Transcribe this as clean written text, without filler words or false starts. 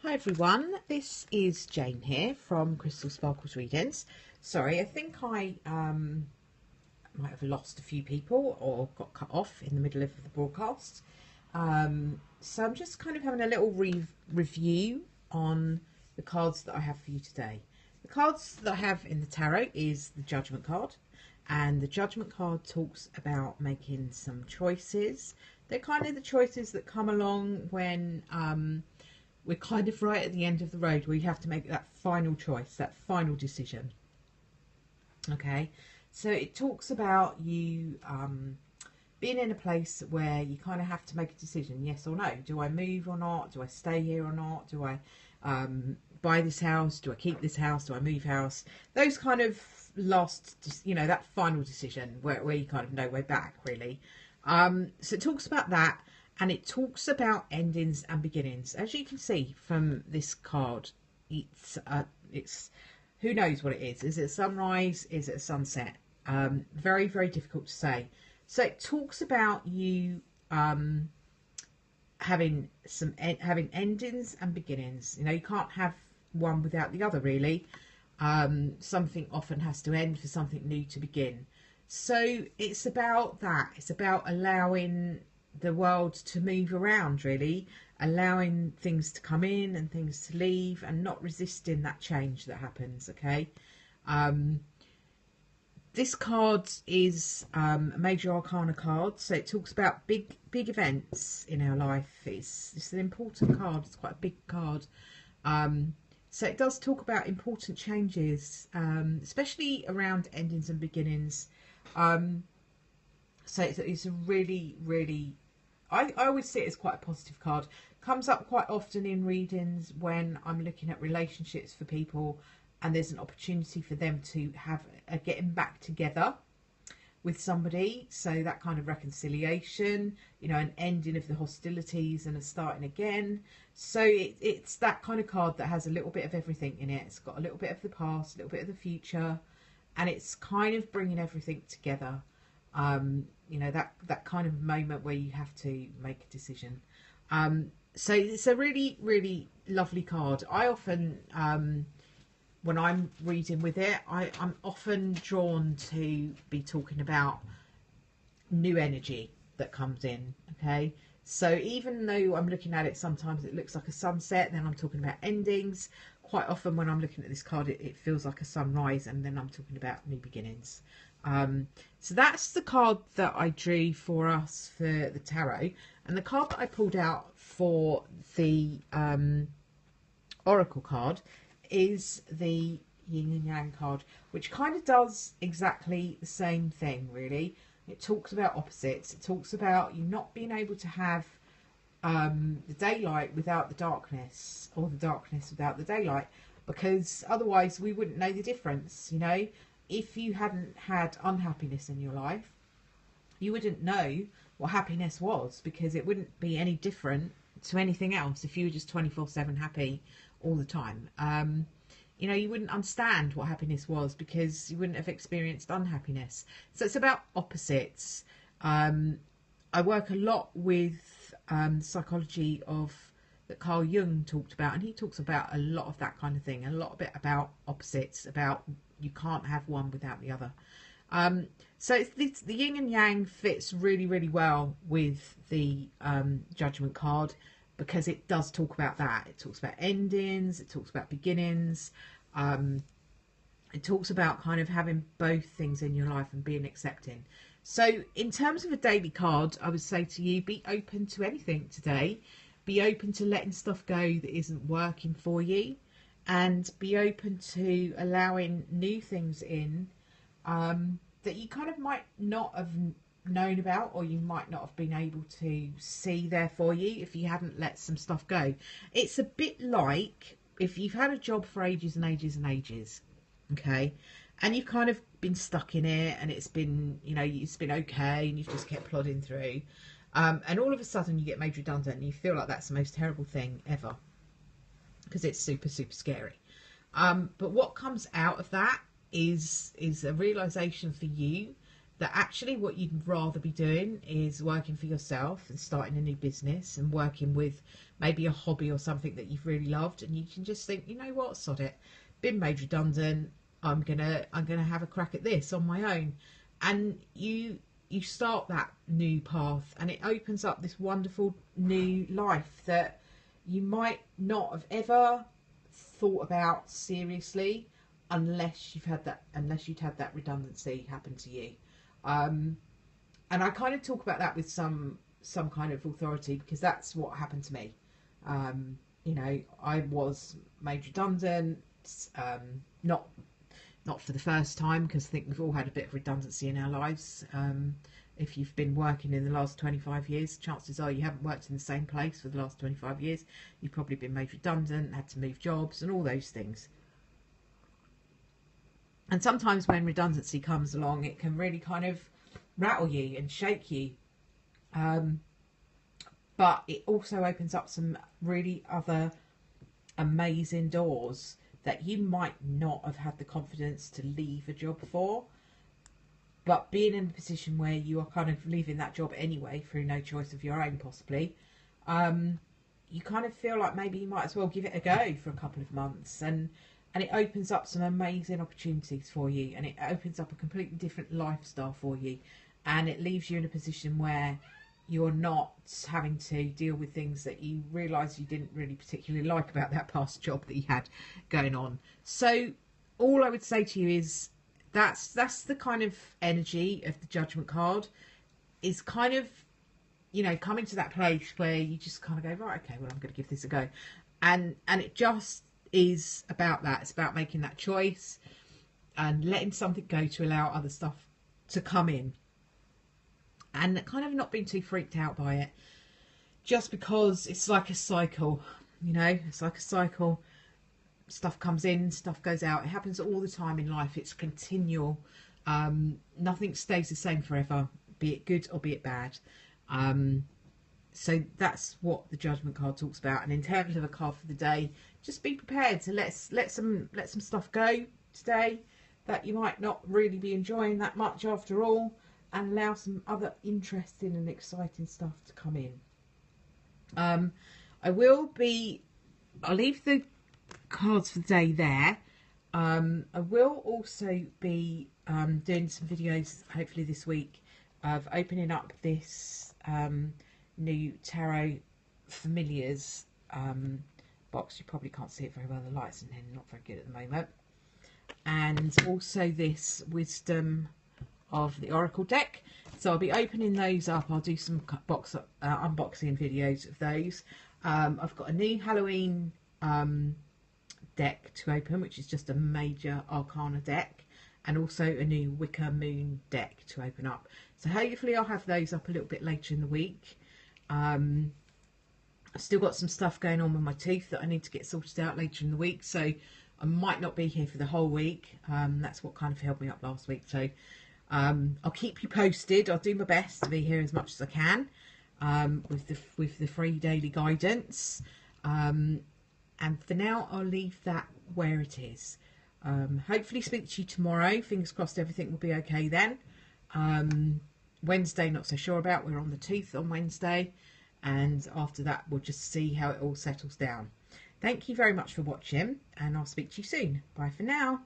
Hi everyone, this is Jane here from Crystal Sparkles Readings. Sorry, I think I might have lost a few people or got cut off in the middle of the broadcast. So I'm just kind of having a little review on the cards that I have for you today. The cards that I have in the tarot is the Judgment card, and the Judgment card talks about making some choices. They're kind of the choices that come along when we're kind of right at the end of the road where you have to make that final choice, that final decision. Okay, so it talks about you being in a place where you kind of have to make a decision, yes or no. Do I move or not? Do I stay here or not? Do I buy this house? Do I keep this house? Do I move house? Those kind of last, that final decision where you kind of no way back, really. So it talks about that. And it talks about endings and beginnings. As you can see from this card, it's who knows what it is. Is it a sunrise? Is it a sunset? Very, very difficult to say. So it talks about you having endings and beginnings. You know, you can't have one without the other, really. Something often has to end for something new to begin. So it's about that. It's about allowing the world to move around, really, allowing things to come in and things to leave and not resisting that change that happens. Okay, this card is a major arcana card, so it talks about big events in our life. It's an important card. It's quite a big card. So it does talk about important changes, especially around endings and beginnings. So it's a really I always see it as quite a positive card. Comes up quite often in readings when I'm looking at relationships for people and there's an opportunity for them to have a getting back together with somebody. So that kind of reconciliation, an ending of the hostilities and a starting again. So it's that kind of card that has a little bit of everything in it. It's got a little bit of the past, a little bit of the future, and it's kind of bringing everything together. That kind of moment where you have to make a decision. So it's a really, really lovely card. I often, when I'm reading with it, I'm often drawn to be talking about new energy that comes in. Okay, so even though I'm looking at it, sometimes it looks like a sunset, then I'm talking about endings. Quite often when I'm looking at this card, it feels like a sunrise, and then I'm talking about new beginnings. So that's the card that I drew for us for the tarot, and the card that I pulled out for the oracle card is the yin and yang card, which kind of does exactly the same thing, really. It talks about opposites. It talks about you not being able to have the daylight without the darkness, or the darkness without the daylight, because otherwise we wouldn't know the difference. If you hadn't had unhappiness in your life, you wouldn't know what happiness was, because it wouldn't be any different to anything else if you were just 24/7 happy all the time. You wouldn't understand what happiness was because you wouldn't have experienced unhappiness. So it's about opposites. I work a lot with psychology that Carl Jung talked about, and he talks about a lot of that kind of thing, and a lot of it about opposites, about you can't have one without the other. So the yin and yang fits really, really well with the Judgment card, because it does talk about that. It talks about endings, it talks about beginnings, it talks about kind of having both things in your life and being accepting. So in terms of a daily card, I would say to you, be open to anything today. Be open to letting stuff go that isn't working for you, and be open to allowing new things in that you kind of might not have known about, or you might not have been able to see there for you if you hadn't let some stuff go. It's a bit like if you've had a job for ages and ages and ages, okay, and you've kind of been stuck in it, and it's been okay, and you've just kept plodding through, and all of a sudden you get made redundant, and you feel like that's the most terrible thing ever, because it's super, super scary. But what comes out of that is a realization for you that actually what you'd rather be doing is working for yourself and starting a new business and working with maybe a hobby or something that you've really loved, and you can just think, you know what, sod it, been made redundant, I'm gonna have a crack at this on my own. And you start that new path, and it opens up this wonderful new life that you might not have ever thought about seriously unless you'd had that redundancy happen to you. And I kind of talk about that with some kind of authority, because that's what happened to me. You know, I was made redundant, not for the first time, because I think we've all had a bit of redundancy in our lives. If you've been working in the last 25 years, chances are you haven't worked in the same place for the last 25 years. You've probably been made redundant, had to move jobs and all those things. And sometimes when redundancy comes along, it can really kind of rattle you and shake you. But it also opens up some really other amazing doors that you might not have had the confidence to leave a job for. But being in a position where you are kind of leaving that job anyway through no choice of your own, possibly, you kind of feel like maybe you might as well give it a go for a couple of months, and it opens up some amazing opportunities for you, and it opens up a completely different lifestyle for you, and it leaves you in a position where you're not having to deal with things that you realise you didn't really particularly like about that past job that you had going on. So all I would say to you is that's the kind of energy of the Judgment card, is kind of, you know, coming to that place where you just kind of go, right, okay, well, I'm going to give this a go. And it just is about that. It's about making that choice and letting something go to allow other stuff to come in, and kind of not being too freaked out by it, just because it's like a cycle, you know, it's like a cycle. Stuff comes in, stuff goes out. It happens all the time in life. It's continual. Nothing stays the same forever, be it good or be it bad. So that's what the Judgment card talks about. And in terms of a card for the day, just be prepared to let some stuff go today that you might not really be enjoying that much after all, and allow some other interesting and exciting stuff to come in. I'll leave the cards for the day there. I will also be doing some videos hopefully this week of opening up this new Tarot Familiars box. You probably can't see it very well, the lights in here are not very good at the moment. And also this Wisdom of the Oracle deck. So I'll be opening those up. I'll do some unboxing videos of those. I've got a new Halloween deck to open, which is just a major arcana deck, and also a new Wicker Moon deck to open up. So hopefully I'll have those up a little bit later in the week. I've still got some stuff going on with my tooth that I need to get sorted out later in the week, so I might not be here for the whole week. That's what kind of held me up last week, so I'll keep you posted. I'll do my best to be here as much as I can with the free daily guidance. And for now, I'll leave that where it is. Hopefully speak to you tomorrow. Fingers crossed everything will be okay then. Wednesday, not so sure about. We're on the tooth on Wednesday. And after that, we'll just see how it all settles down. Thank you very much for watching, and I'll speak to you soon. Bye for now.